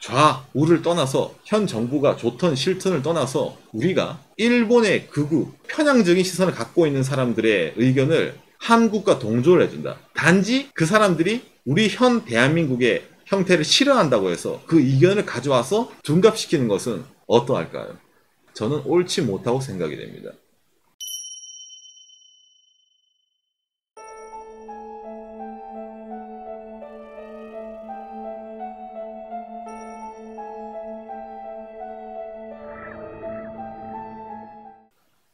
좌우를 떠나서 현 정부가 좋든 싫든을 떠나서 우리가 일본의 극우 편향적인 시선을 갖고 있는 사람들의 의견을 한국과 동조를 해준다. 단지 그 사람들이 우리 현 대한민국의 형태를 싫어한다고 해서 그 의견을 가져와서 둔갑시키는 것은 어떠할까요? 저는 옳지 못하고 생각이 됩니다.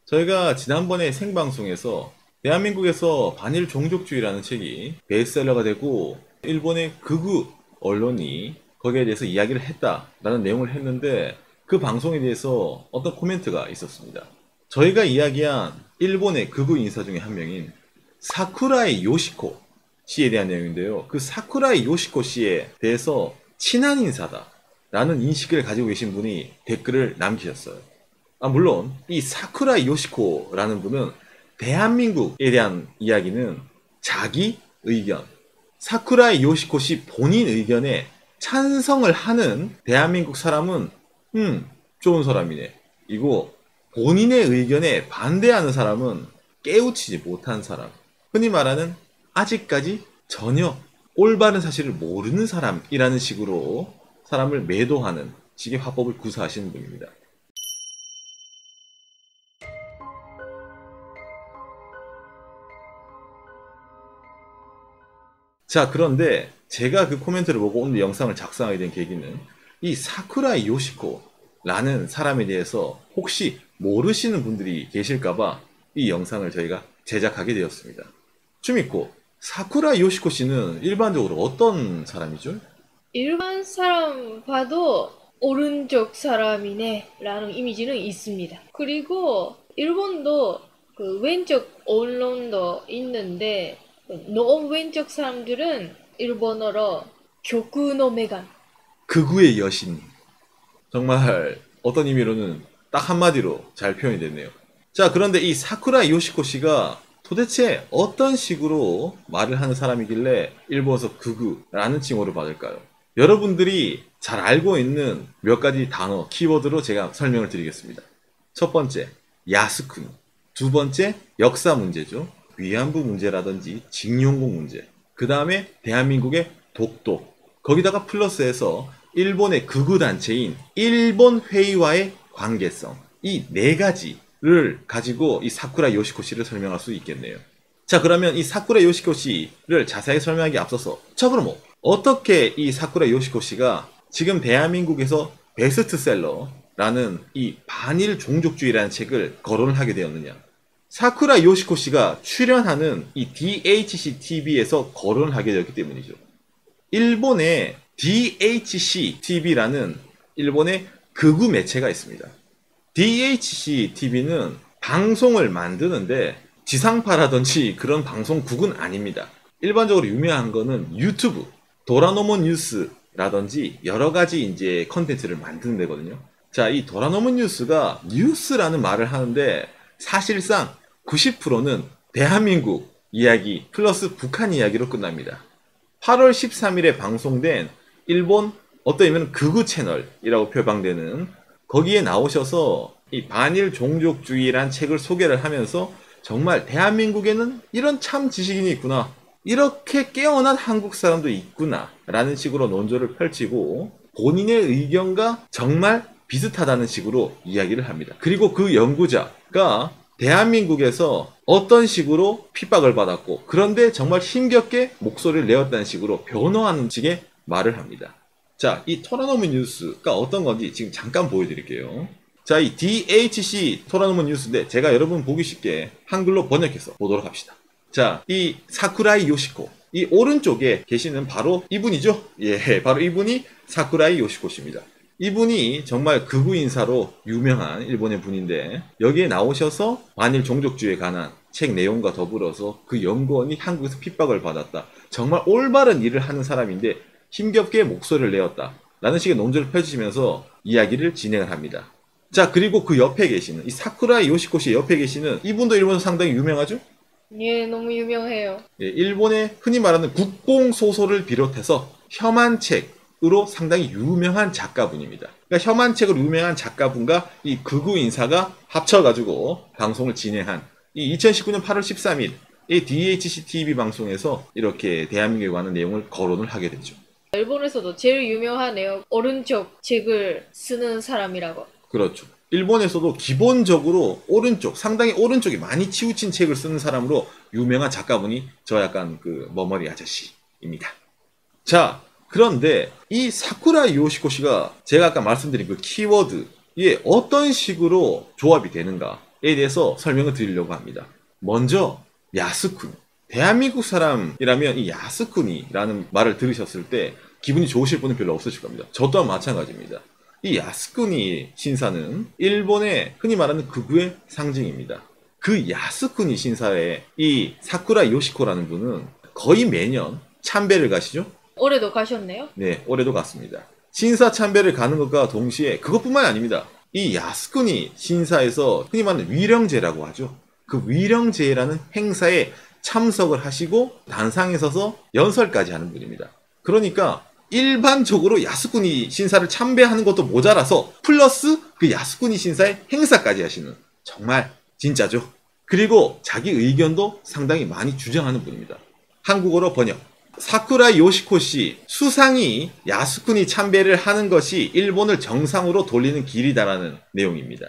저희가 지난번에 생방송에서 대한민국에서 반일 종족주의라는 책이 베스트셀러가 되고 일본의 극우 언론이 거기에 대해서 이야기를 했다라는 내용을 했는데 그 방송에 대해서 어떤 코멘트가 있었습니다. 저희가 이야기한 일본의 극우 인사 중에 한 명인 사쿠라이 요시코 씨에 대한 내용인데요. 그 사쿠라이 요시코 씨에 대해서 친한 인사다라는 인식을 가지고 계신 분이 댓글을 남기셨어요. 물론 이 사쿠라이 요시코라는 분은 대한민국에 대한 이야기는 자기 의견, 사쿠라이 요시코 씨 본인 의견에 찬성을 하는 대한민국 사람은 좋은 사람이네. 이고 본인의 의견에 반대하는 사람은 깨우치지 못한 사람. 흔히 말하는 아직까지 전혀 올바른 사실을 모르는 사람이라는 식으로 사람을 매도하는 식의 화법을 구사하시는 분입니다. 자, 그런데 제가 그 코멘트를 보고 오늘 영상을 작성하게 된 계기는 이 사쿠라이 요시코라는 사람에 대해서 혹시 모르시는 분들이 계실까봐 이 영상을 저희가 제작하게 되었습니다. 쭈미코, 사쿠라이 요시코 씨는 일반적으로 어떤 사람이죠? 일반 사람 봐도 오른쪽 사람이네 라는 이미지는 있습니다. 그리고 일본도 그 왼쪽 언론도 있는데 너무 왼쪽 사람들은 일본어로 교쿠노메간 극우의 여신. 정말 어떤 의미로는 딱 한마디로 잘 표현이 됐네요. 자, 그런데 이 사쿠라이 요시코 씨가 도대체 어떤 식으로 말을 하는 사람이길래 일본에서 극우라는 칭호를 받을까요? 여러분들이 잘 알고 있는 몇 가지 단어, 키워드로 제가 설명을 드리겠습니다. 첫 번째, 야스쿠니. 두 번째, 역사 문제죠. 위안부 문제라든지 징용공 문제. 그 다음에 대한민국의 독도. 거기다가 플러스해서 일본의 극우 단체인 일본 회의와의 관계성. 이 네 가지를 가지고 이 사쿠라 요시코 씨를 설명할 수 있겠네요. 자, 그러면 이 사쿠라 요시코 씨를 자세히 설명하기 앞서서 그럼 어떻게 이 사쿠라 요시코 씨가 지금 대한민국에서 베스트셀러라는 이 반일 종족주의라는 책을 거론을 하게 되었느냐? 사쿠라 요시코 씨가 출연하는 이 DHC TV에서 거론을 하게 되었기 때문이죠. 일본의 DHC TV라는 일본의 극우 매체가 있습니다. DHC TV는 방송을 만드는데 지상파라든지 그런 방송국은 아닙니다. 일반적으로 유명한 거는 유튜브, 도라노모 뉴스라든지 여러 가지 이제 컨텐츠를 만드는 데거든요. 자, 이 도라노모 뉴스가 뉴스라는 말을 하는데 사실상 90%는 대한민국 이야기 플러스 북한 이야기로 끝납니다. 8월 13일에 방송된 일본 어떤 의미는 극우 채널이라고 표방되는 거기에 나오셔서 이 반일 종족주의란 책을 소개를 하면서 정말 대한민국에는 이런 참 지식인이 있구나, 이렇게 깨어난 한국 사람도 있구나 라는 식으로 논조를 펼치고 본인의 의견과 정말 비슷하다는 식으로 이야기를 합니다. 그리고 그 연구자가 대한민국에서 어떤 식으로 핍박을 받았고 그런데 정말 힘겹게 목소리를 내었다는 식으로 변호하는 식의 말을 합니다. 자, 이 토라노모 뉴스가 어떤 건지 지금 잠깐 보여드릴게요. 자, 이 DHC 토라노모 뉴스인데 제가 여러분 보기 쉽게 한글로 번역해서 보도록 합시다. 자, 이 사쿠라이 요시코, 이 오른쪽에 계시는 바로 이분이죠. 예, 바로 이분이 사쿠라이 요시코 씨입니다. 이분이 정말 극우 인사로 유명한 일본의 분인데 여기에 나오셔서 반일 종족주의에 관한 책 내용과 더불어서 그 연구원이 한국에서 핍박을 받았다, 정말 올바른 일을 하는 사람인데 힘겹게 목소리를 내었다 라는 식의 논조를 펼치면서 이야기를 진행을 합니다. 자, 그리고 그 옆에 계시는 이 사쿠라이 요시코 씨 옆에 계시는 이분도 일본에서 상당히 유명하죠? 예, 너무 유명해요. 예, 일본의 흔히 말하는 국뽕소설을 비롯해서 혐한 책, 으로 상당히 유명한 작가분입니다. 그러니까 혐한책으로 유명한 작가분과 이 극우 인사가 합쳐가지고 방송을 진행한 이 2019년 8월 13일 이 DHC TV 방송에서 이렇게 대한민국에 관한 내용을 거론을 하게 되죠. 일본에서도 제일 유명하네요. 오른쪽 책을 쓰는 사람이라고. 그렇죠. 일본에서도 기본적으로 오른쪽, 상당히 오른쪽에 많이 치우친 책을 쓰는 사람으로 유명한 작가분이 저 약간 그 머머리 아저씨입니다. 자, 그런데 이 사쿠라 요시코 씨가 제가 아까 말씀드린 그 키워드에 어떤 식으로 조합이 되는가에 대해서 설명을 드리려고 합니다. 먼저 야스쿠니. 대한민국 사람이라면 이 야스쿠니라는 말을 들으셨을 때 기분이 좋으실 분은 별로 없으실 겁니다. 저 또한 마찬가지입니다. 이 야스쿠니 신사는 일본의 흔히 말하는 극우의 상징입니다. 그 야스쿠니 신사의 이 사쿠라 요시코라는 분은 거의 매년 참배를 가시죠? 올해도 가셨네요? 네, 올해도 갔습니다. 신사 참배를 가는 것과 동시에 그것뿐만이 아닙니다. 이 야스쿠니 신사에서 흔히 말하는 위령제라고 하죠. 그 위령제라는 행사에 참석을 하시고 단상에 서서 연설까지 하는 분입니다. 그러니까 일반적으로 야스쿠니 신사를 참배하는 것도 모자라서 플러스 그 야스쿠니 신사의 행사까지 하시는 정말 진짜죠. 그리고 자기 의견도 상당히 많이 주장하는 분입니다. 한국어로 번역. 사쿠라 요시코 씨 수상이 야스쿠니 참배를 하는 것이 일본을 정상으로 돌리는 길이다라는 내용입니다.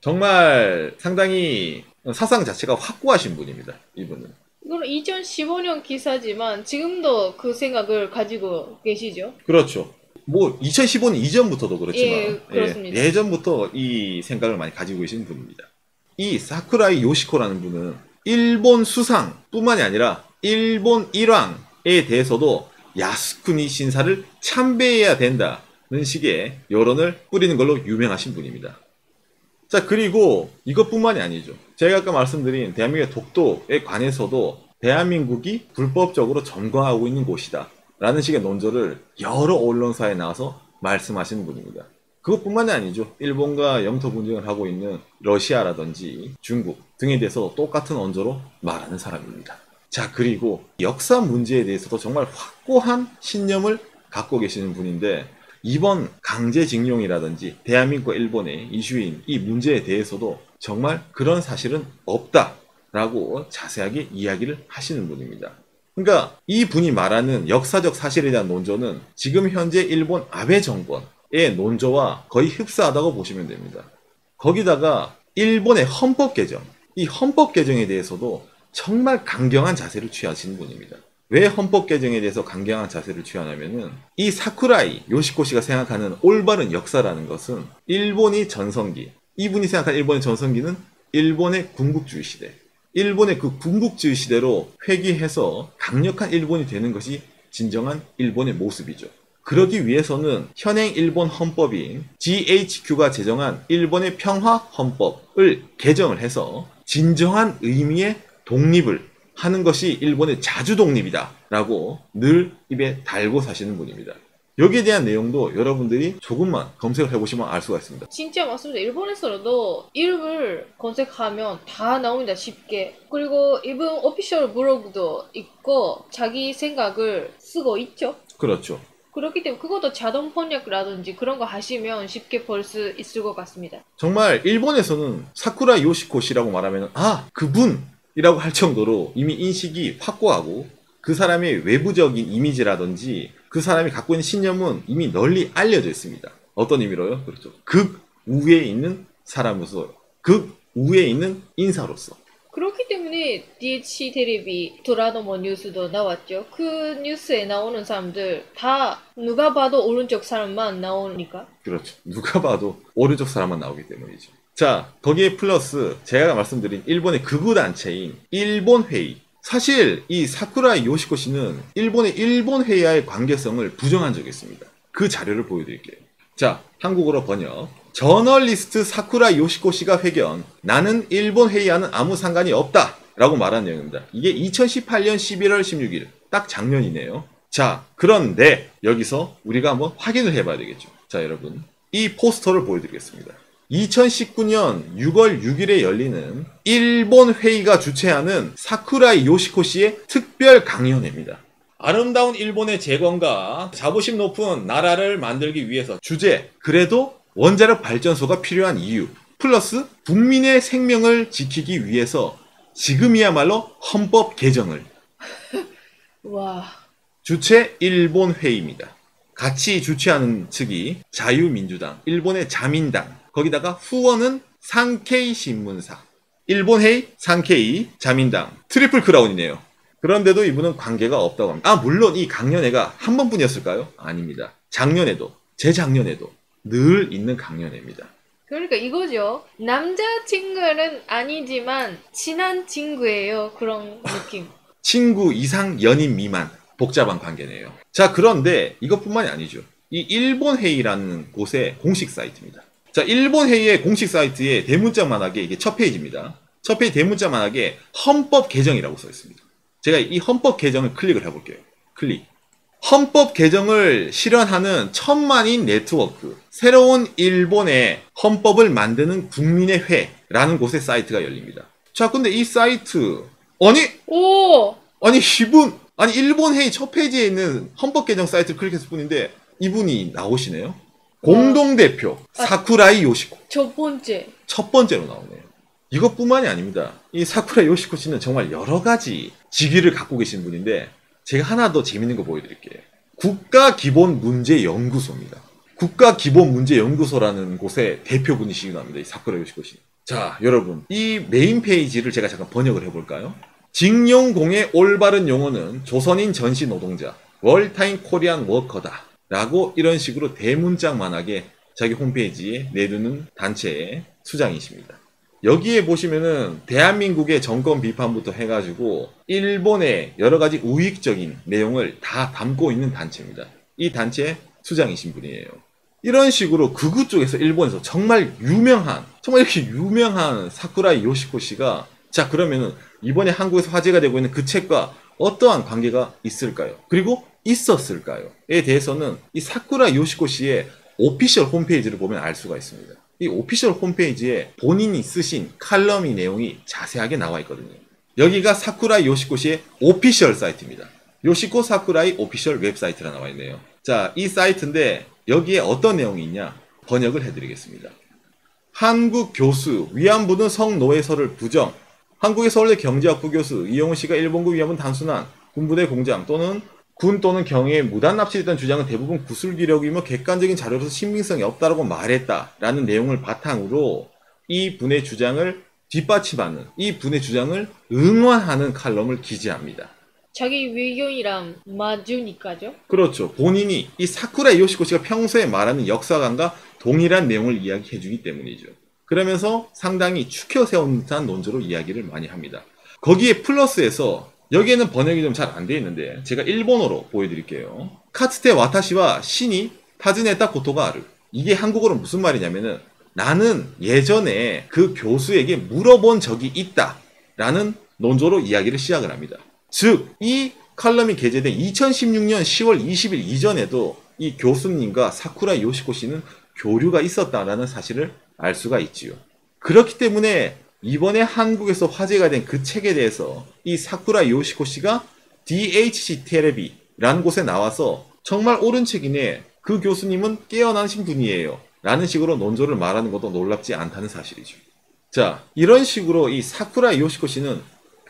정말 상당히 사상 자체가 확고하신 분입니다. 이분은. 이건 2015년 기사지만 지금도 그 생각을 가지고 계시죠? 그렇죠. 뭐 2015년 이전부터도 그렇지만 예, 그렇습니다. 예전부터 이 생각을 많이 가지고 계신 분입니다. 이 사쿠라이 요시코라는 분은 일본 수상뿐만이 아니라 일본 일왕에 대해서도 야스쿠니 신사를 참배해야 된다는 식의 여론을 뿌리는 걸로 유명하신 분입니다. 자, 그리고 이것뿐만이 아니죠. 제가 아까 말씀드린 대한민국의 독도에 관해서도 대한민국이 불법적으로 점거하고 있는 곳이다 라는 식의 논조를 여러 언론사에 나와서 말씀하시는 분입니다. 그것뿐만이 아니죠. 일본과 영토 분쟁을 하고 있는 러시아라든지 중국 등에 대해서 똑같은 언저로 말하는 사람입니다. 자, 그리고 역사 문제에 대해서도 정말 확고한 신념을 갖고 계시는 분인데 이번 강제징용이라든지 대한민국과 일본의 이슈인 이 문제에 대해서도 정말 그런 사실은 없다라고 자세하게 이야기를 하시는 분입니다. 그러니까 이 분이 말하는 역사적 사실에 대한 논조는 지금 현재 일본 아베 정권의 논조와 거의 흡사하다고 보시면 됩니다. 거기다가 일본의 헌법 개정, 이 헌법 개정에 대해서도 정말 강경한 자세를 취하시는 분입니다. 왜 헌법 개정에 대해서 강경한 자세를 취하냐면은 이 사쿠라이 요시코 씨가 생각하는 올바른 역사라는 것은 일본이 전성기, 이분이 생각하는 일본의 전성기는 일본의 군국주의 시대, 일본의 그 군국주의 시대로 회귀해서 강력한 일본이 되는 것이 진정한 일본의 모습이죠. 그러기 위해서는 현행 일본 헌법인 GHQ가 제정한 일본의 평화 헌법을 개정을 해서 진정한 의미의 독립을 하는 것이 일본의 자주 독립이다 라고 늘 입에 달고 사시는 분입니다. 여기에 대한 내용도 여러분들이 조금만 검색을 해보시면 알 수가 있습니다. 진짜 맞습니다. 일본에서도 이름을 검색하면 다 나옵니다. 쉽게. 그리고 이분 오피셜 블로그도 있고 자기 생각을 쓰고 있죠. 그렇죠. 그렇기 때문에 그것도 자동 번역이라든지 그런 거 하시면 쉽게 볼 수 있을 것 같습니다. 정말 일본에서는 사쿠라 요시코 씨라고 말하면 그분이라고 할 정도로 이미 인식이 확고하고 그 사람의 외부적인 이미지라든지 그 사람이 갖고 있는 신념은 이미 널리 알려져 있습니다. 어떤 의미로요? 그렇죠. 극우에 있는 사람으로서, 극우에 있는 인사로서. 그렇기 때문에 DH 테레비 도라노모 뉴스도 나왔죠. 그 뉴스에 나오는 사람들 다 누가 봐도 오른쪽 사람만 나오니까. 그렇죠. 누가 봐도 오른쪽 사람만 나오기 때문이죠. 자, 거기에 플러스 제가 말씀드린 일본의 극우 단체인 일본회의. 사실 이 사쿠라 요시코 씨는 일본의 일본회의와의 관계성을 부정한 적이 있습니다. 그 자료를 보여드릴게요. 자, 한국어로 번역. 저널리스트 사쿠라 요시코 씨가 회견. 나는 일본 회의와는 아무 상관이 없다 라고 말한 내용입니다. 이게 2018년 11월 16일. 딱 작년이네요. 자, 그런데 여기서 우리가 한번 확인을 해봐야 되겠죠. 자, 여러분. 이 포스터를 보여드리겠습니다. 2019년 6월 6일에 열리는 일본 회의가 주최하는 사쿠라이 요시코 씨의 특별 강연회입니다. 아름다운 일본의 재건과 자부심 높은 나라를 만들기 위해서 주제, 그래도 원자력 발전소가 필요한 이유, 플러스 국민의 생명을 지키기 위해서 지금이야말로 헌법 개정을. 와. 주최 일본 회의입니다. 같이 주최하는 측이 자유민주당, 일본의 자민당, 거기다가 후원은 산케이 신문사. 일본 회의, 산케이, 자민당, 트리플 크라운이네요. 그런데도 이분은 관계가 없다고 합니다. 아, 물론 이 강연회가 한 번뿐이었을까요? 아닙니다. 작년에도, 재작년에도 늘 있는 강연회입니다. 그러니까 이거죠. 남자친구는 아니지만 친한 친구예요. 그런 느낌. 친구 이상 연인 미만 복잡한 관계네요. 자, 그런데 이것뿐만이 아니죠. 이 일본 회의라는 곳의 공식 사이트입니다. 자, 일본 회의의 공식 사이트에 대문짝만하게 이게 첫 페이지입니다. 첫 페이지 대문짝만하게 헌법 개정이라고 써 있습니다. 제가 이 헌법 개정을 클릭을 해볼게요. 클릭. 헌법 개정을 실현하는 천만인 네트워크, 새로운 일본의 헌법을 만드는 국민의 회라는 곳의 사이트가 열립니다. 자, 근데 이 사이트, 오! 아니 일본 회의 첫 페이지에 있는 헌법 개정 사이트를 클릭했을 뿐인데 이분이 나오시네요. 공동대표 사쿠라이 요시코. 첫 번째. 첫 번째로 나오네요. 이것뿐만이 아닙니다. 이 사쿠라이 요시코 씨는 정말 여러 가지 직위를 갖고 계신 분인데 제가 하나 더 재밌는 거 보여드릴게요. 국가기본문제연구소입니다. 국가기본문제연구소라는 곳의 대표분이시기도 합니다. 이 사쿠라이 요시코 씨. 자, 여러분, 이 메인 페이지를 제가 잠깐 번역을 해볼까요? 징용공의 올바른 용어는 조선인 전시 노동자, 월타임 코리안 워커다 라고 이런 식으로 대문짝만하게 자기 홈페이지에 내두는 단체의 수장이십니다. 여기에 보시면은 대한민국의 정권 비판부터 해가지고 일본의 여러 가지 우익적인 내용을 다 담고 있는 단체입니다. 이 단체의 수장이신 분이에요. 이런 식으로 극우 쪽에서 일본에서 정말 이렇게 유명한 사쿠라이 요시코 씨가 자, 그러면은 이번에 한국에서 화제가 되고 있는 그 책과 어떠한 관계가 있을까요? 그리고 있었을까요?에 대해서는 이 사쿠라 요시코 씨의 오피셜 홈페이지를 보면 알 수가 있습니다. 이 오피셜 홈페이지에 본인이 쓰신 칼럼의 내용이 자세하게 나와 있거든요. 여기가 사쿠라 요시코 씨의 오피셜 사이트입니다. 요시코 사쿠라이 오피셜 웹사이트라 나와 있네요. 자, 이 사이트인데 여기에 어떤 내용이 있냐? 번역을 해드리겠습니다. 한국 교수 위안부는 성노예설을 부정. 한국의 서울대 경제학부 교수 이용우 씨가 일본군 위안부는 단순한 군부대 공장 또는 군 또는 경에 무단 납치됐다는 주장은 대부분 구술기력이며 객관적인 자료로서 신빙성이 없다라고 말했다라는 내용을 바탕으로 이 분의 주장을 뒷받침하는, 이 분의 주장을 응원하는 칼럼을 기재합니다. 자기 의견이랑 맞으니까죠. 그렇죠. 본인이 이 사쿠라 요시코 씨가 평소에 말하는 역사관과 동일한 내용을 이야기해주기 때문이죠. 그러면서 상당히 추켜 세운 듯한 논조로 이야기를 많이 합니다. 거기에 플러스해서 여기에는 번역이 좀 잘 안 돼 있는데 제가 일본어로 보여드릴게요. 카츠테 와타시와 신이 타즈네타 고토가 아르. 이게 한국어로 무슨 말이냐면은 나는 예전에 그 교수에게 물어본 적이 있다 라는 논조로 이야기를 시작을 합니다. 즉, 이 칼럼이 게재된 2016년 10월 20일 이전에도 이 교수님과 사쿠라 요시코 씨는 교류가 있었다라는 사실을 알 수가 있지요. 그렇기 때문에 이번에 한국에서 화제가 된 그 책에 대해서 이 사쿠라 요시코 씨가 DHC 테레비라는 곳에 나와서 정말 옳은 책이네. 그 교수님은 깨어나신 분이에요. 라는 식으로 논조를 말하는 것도 놀랍지 않다는 사실이죠. 자, 이런 식으로 이 사쿠라 요시코 씨는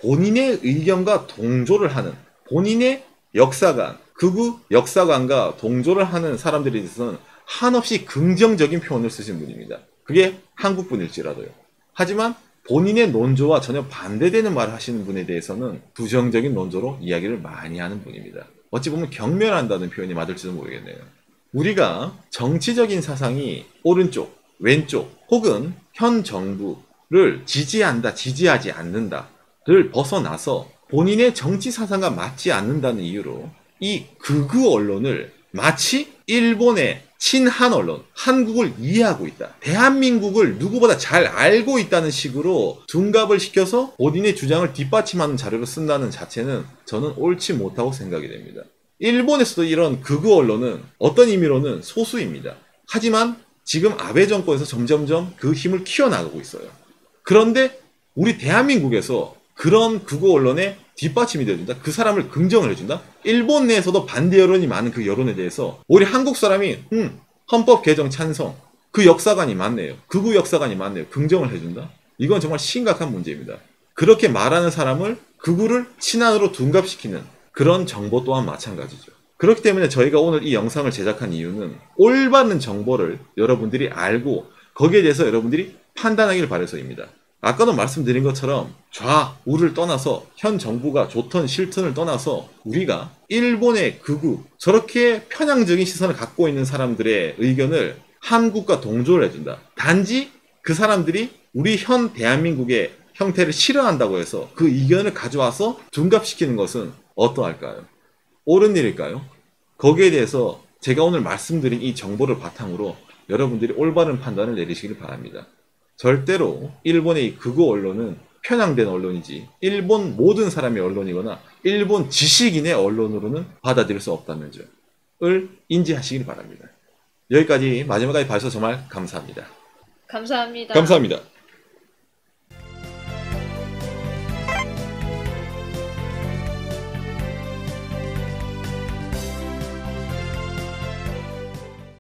본인의 의견과 동조를 하는, 본인의 역사관, 극우 역사관과 동조를 하는 사람들에 대해서는 한없이 긍정적인 표현을 쓰신 분입니다. 그게 한국분일지라도요. 하지만 본인의 논조와 전혀 반대되는 말을 하시는 분에 대해서는 부정적인 논조로 이야기를 많이 하는 분입니다. 어찌 보면 경멸한다는 표현이 맞을지도 모르겠네요. 우리가 정치적인 사상이 오른쪽, 왼쪽 혹은 현 정부를 지지한다, 지지하지 않는다를 벗어나서 본인의 정치 사상과 맞지 않는다는 이유로 이 극우 언론을 마치 일본의 친한 언론, 한국을 이해하고 있다. 대한민국을 누구보다 잘 알고 있다는 식으로 둔갑을 시켜서 본인의 주장을 뒷받침하는 자료를 쓴다는 자체는 저는 옳지 못하고 생각이 됩니다. 일본에서도 이런 극우 언론은 어떤 의미로는 소수입니다. 하지만 지금 아베 정권에서 점점점 그 힘을 키워나가고 있어요. 그런데 우리 대한민국에서 그런 극우 언론의 뒷받침이 되어준다. 그 사람을 긍정을 해준다. 일본 내에서도 반대 여론이 많은 그 여론에 대해서 우리 한국 사람이 헌법 개정 찬성, 그 역사관이 맞네요. 극우 역사관이 맞네요. 긍정을 해준다. 이건 정말 심각한 문제입니다. 그렇게 말하는 사람을 극우를 친한으로 둔갑시키는 그런 정보 또한 마찬가지죠. 그렇기 때문에 저희가 오늘 이 영상을 제작한 이유는 올바른 정보를 여러분들이 알고 거기에 대해서 여러분들이 판단하기를 바라서입니다. 아까도 말씀드린 것처럼 좌우를 떠나서 현 정부가 좋든 싫든을 떠나서 우리가 일본의 극우 저렇게 편향적인 시선을 갖고 있는 사람들의 의견을 한국과 동조를 해준다. 단지 그 사람들이 우리 현 대한민국의 형태를 싫어한다고 해서 그 의견을 가져와서 둔갑시키는 것은 어떠할까요? 옳은 일일까요? 거기에 대해서 제가 오늘 말씀드린 이 정보를 바탕으로 여러분들이 올바른 판단을 내리시길 바랍니다. 절대로 일본의 이 극우 언론은 편향된 언론이지 일본 모든 사람의 언론이거나 일본 지식인의 언론으로는 받아들일 수 없다는 점을 인지하시길 바랍니다. 여기까지 마지막까지 봐주셔서 정말 감사합니다. 감사합니다. 감사합니다.